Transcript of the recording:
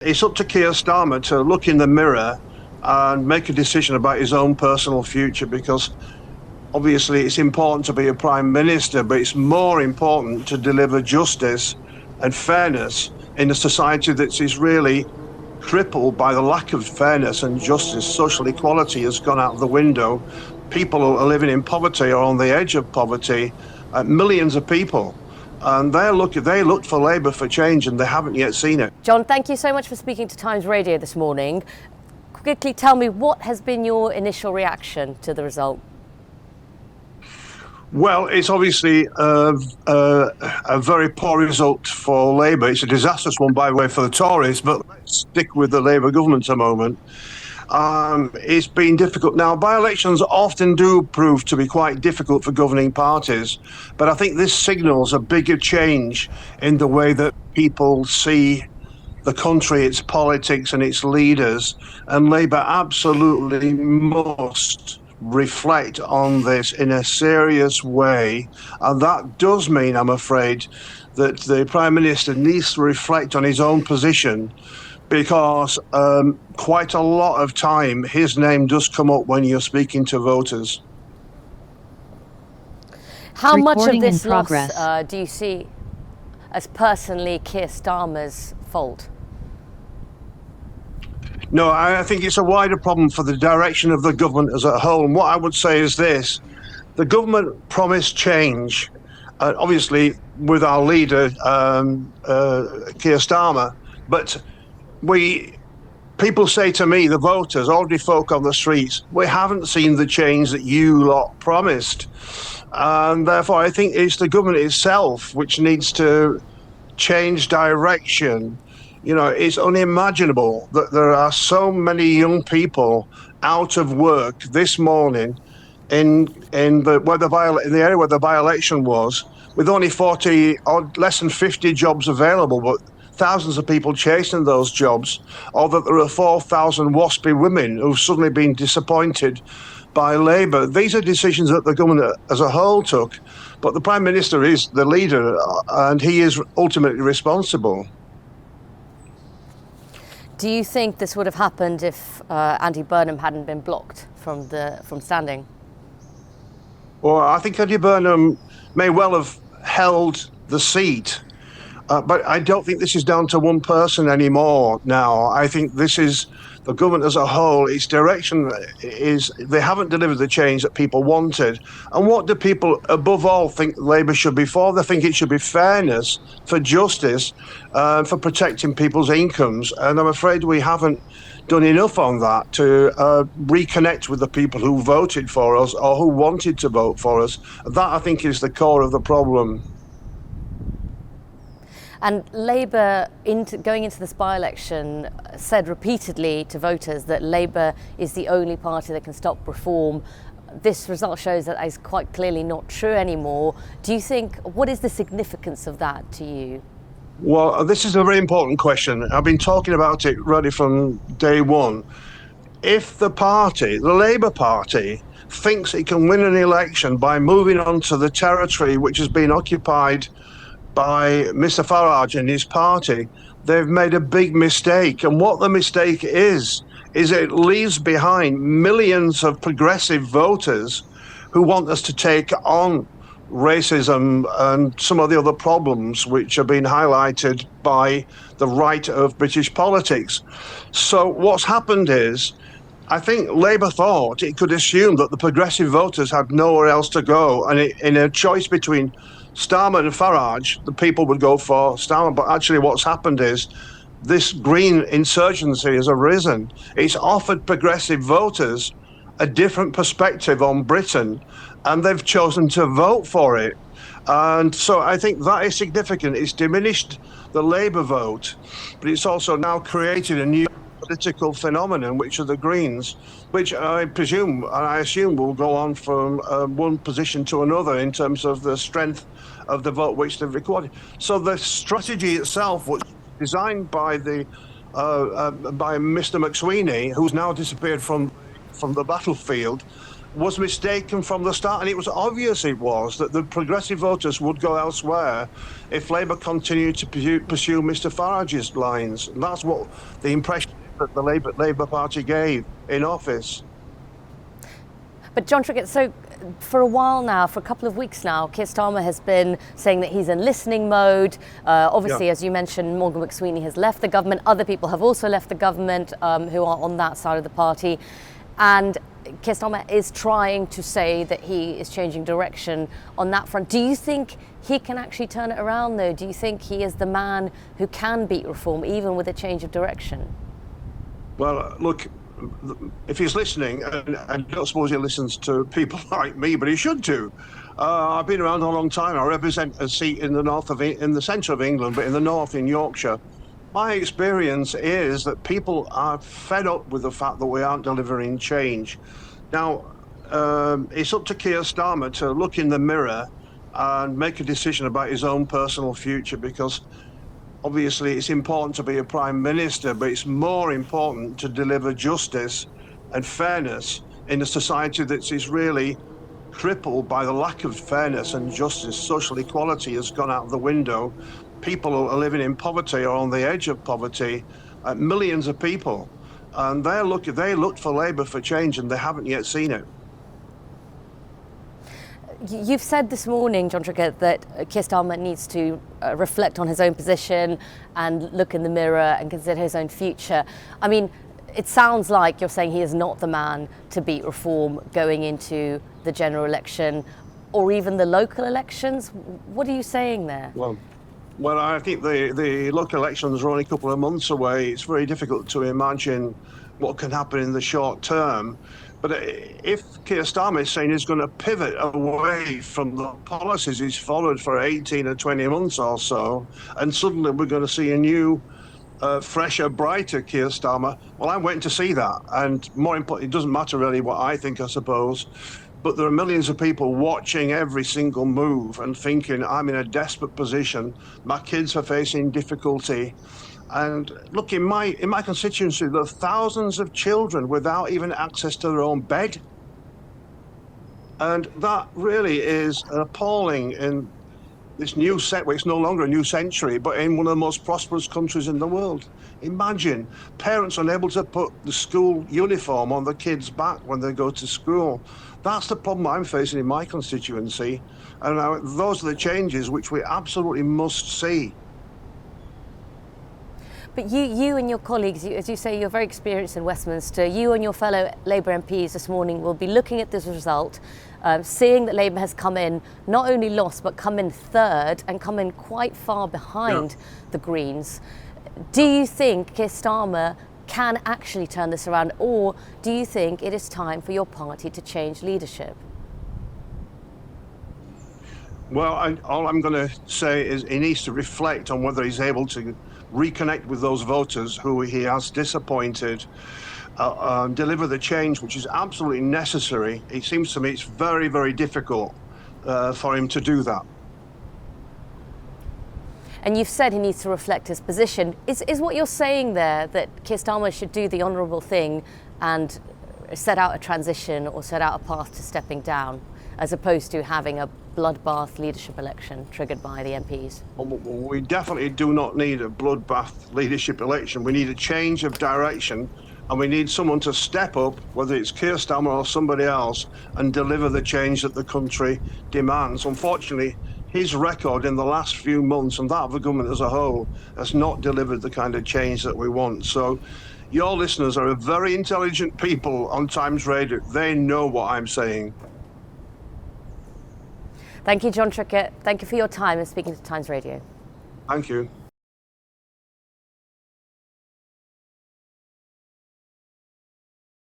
It's up to Keir Starmer to look in the mirror and make a decision about his own personal future, because obviously it's important to be a prime minister, but it's more important to deliver justice and fairness in a society that is really crippled by the lack of fairness and justice. Social equality has gone out the window. People who are living in poverty or on the edge of poverty, millions of people. And they looked for Labour for change, and they haven't yet seen it. Jon, thank you so much for speaking to Times Radio this morning. Quickly tell me, what has been your initial reaction to the result? Well, it's obviously a very poor result for Labour. It's a disastrous one, by the way, for the Tories, but let's stick with the Labour government a moment. It's been difficult. Now, by-elections often do prove to be quite difficult for governing parties, but I think this signals a bigger change in the way that people see the country, its politics and its leaders, and Labour absolutely must reflect on this in a serious way. And that does mean, I'm afraid, that the Prime Minister needs to reflect on his own position, because quite a lot of time his name does come up when you're speaking to voters. How much of this loss do you see as personally Keir Starmer's fault? No, I think it's a wider problem for the direction of the government as a whole. And what I would say is this: the government promised change, obviously with our leader, Keir Starmer, but people say to me, the voters, ordinary folk on the streets, we haven't seen the change that you lot promised. And therefore, I think it's the government itself which needs to change direction. You know, it's unimaginable that there are so many young people out of work this morning in the area where the by-election was, with only 40 or less than 50 jobs available, but thousands of people chasing those jobs, or that there are 4,000 waspy women who've suddenly been disappointed by Labour. These are decisions that the government as a whole took, but the Prime Minister is the leader, and he is ultimately responsible. Do you think this would have happened if Andy Burnham hadn't been blocked from standing? Well, I think Andy Burnham may well have held the seat, but I don't think this is down to one person anymore now. I think this is the government as a whole. Its direction is they haven't delivered the change that people wanted. And what do people above all think Labour should be for? They think it should be fairness, for justice, for protecting people's incomes. And I'm afraid we haven't done enough on that to reconnect with the people who voted for us or who wanted to vote for us. That, I think, is the core of the problem. And Labour, going into this by-election, said repeatedly to voters that Labour is the only party that can stop reform. This result shows that is quite clearly not true anymore. Do you think, what is the significance of that to you? Well, this is a very important question. I've been talking about it really from day one. If the Labour Party, thinks it can win an election by moving on to the territory which has been occupied by Mr. Farage and his party, they've made a big mistake. And what the mistake is it leaves behind millions of progressive voters who want us to take on racism and some of the other problems which have been highlighted by the right of British politics. So what's happened is, I think Labour thought it could assume that the progressive voters had nowhere else to go, and in a choice between Starmer and Farage, the people would go for Starmer. But actually what's happened is this green insurgency has arisen. It's offered progressive voters a different perspective on Britain, and they've chosen to vote for it. And so I think that is significant. It's diminished the Labour vote, but it's also now created a new political phenomenon, which are the Greens, which I assume will go on from one position to another in terms of the strength of the vote which they've recorded. So the strategy itself was designed by Mr. McSweeney, who's now disappeared from the battlefield, was mistaken from the start, and it was obvious it was, that the progressive voters would go elsewhere if Labour continued to pursue Mr Farage's lines. And that's what the impression that the Labour Party gave in office. But Jon Trickett, so for a while now, for a couple of weeks now, Keir Starmer has been saying that he's in listening mode. Obviously, as you mentioned, Morgan McSweeney has left the government. Other people have also left the government who are on that side of the party. And Keir Starmer is trying to say that he is changing direction on that front. Do you think he can actually turn it around, though? Do you think he is the man who can beat reform, even with a change of direction? Well, look, if he's listening, and I don't suppose he listens to people like me, but he should do. I've been around a long time. I represent a seat in the north in the centre of England, but in the north, in Yorkshire. My experience is that people are fed up with the fact that we aren't delivering change. Now, it's up to Keir Starmer to look in the mirror and make a decision about his own personal future, because obviously it's important to be a prime minister, but it's more important to deliver justice and fairness in a society that is really crippled by the lack of fairness and justice. Social equality has gone out the window. People are living in poverty or on the edge of poverty, millions of people. And they looked for Labour for change, and they haven't yet seen it. You've said this morning, Jon Trickett, that Keir Starmer needs to reflect on his own position and look in the mirror and consider his own future. I mean, it sounds like you're saying he is not the man to beat reform going into the general election or even the local elections. What are you saying there? Well, I think the local elections are only a couple of months away. It's very difficult to imagine what can happen in the short term. But if Keir Starmer is saying he's going to pivot away from the policies he's followed for 18 or 20 months or so, and suddenly we're going to see a new, fresher, brighter Keir Starmer, well, I'm waiting to see that. And more important, it doesn't matter really what I think, I suppose, but there are millions of people watching every single move and thinking, I'm in a desperate position, my kids are facing difficulty. And look, in my constituency, there are thousands of children without even access to their own bed. And that really is appalling in this new well, it's no longer a new century, but in one of the most prosperous countries in the world. Imagine parents unable to put the school uniform on the kids' back when they go to school. That's the problem I'm facing in my constituency. And those are the changes which we absolutely must see. But you and your colleagues, as you say, you're very experienced in Westminster. You and your fellow Labour MPs this morning will be looking at this result, seeing that Labour has come in, not only lost, but come in third and come in quite far behind the Greens. Do you think Keir Starmer can actually turn this around, or do you think it is time for your party to change leadership? Well, all I'm going to say is he needs to reflect on whether he's able to reconnect with those voters who he has disappointed, deliver the change which is absolutely necessary. It seems to me it's very, very difficult for him to do that. And you've said he needs to reflect his position. Is what you're saying there that Keir Starmer should do the honourable thing and set out a transition or set out a path to stepping down, as opposed to having a bloodbath leadership election triggered by the MPs? We definitely do not need a bloodbath leadership election. We need a change of direction, and we need someone to step up, whether it's Keir Starmer or somebody else, and deliver the change that the country demands. Unfortunately, his record in the last few months, and that of the government as a whole, has not delivered the kind of change that we want. So your listeners are very intelligent people on Times Radio. They know what I'm saying. Thank you, Jon Trickett. Thank you for your time and speaking to Times Radio. Thank you.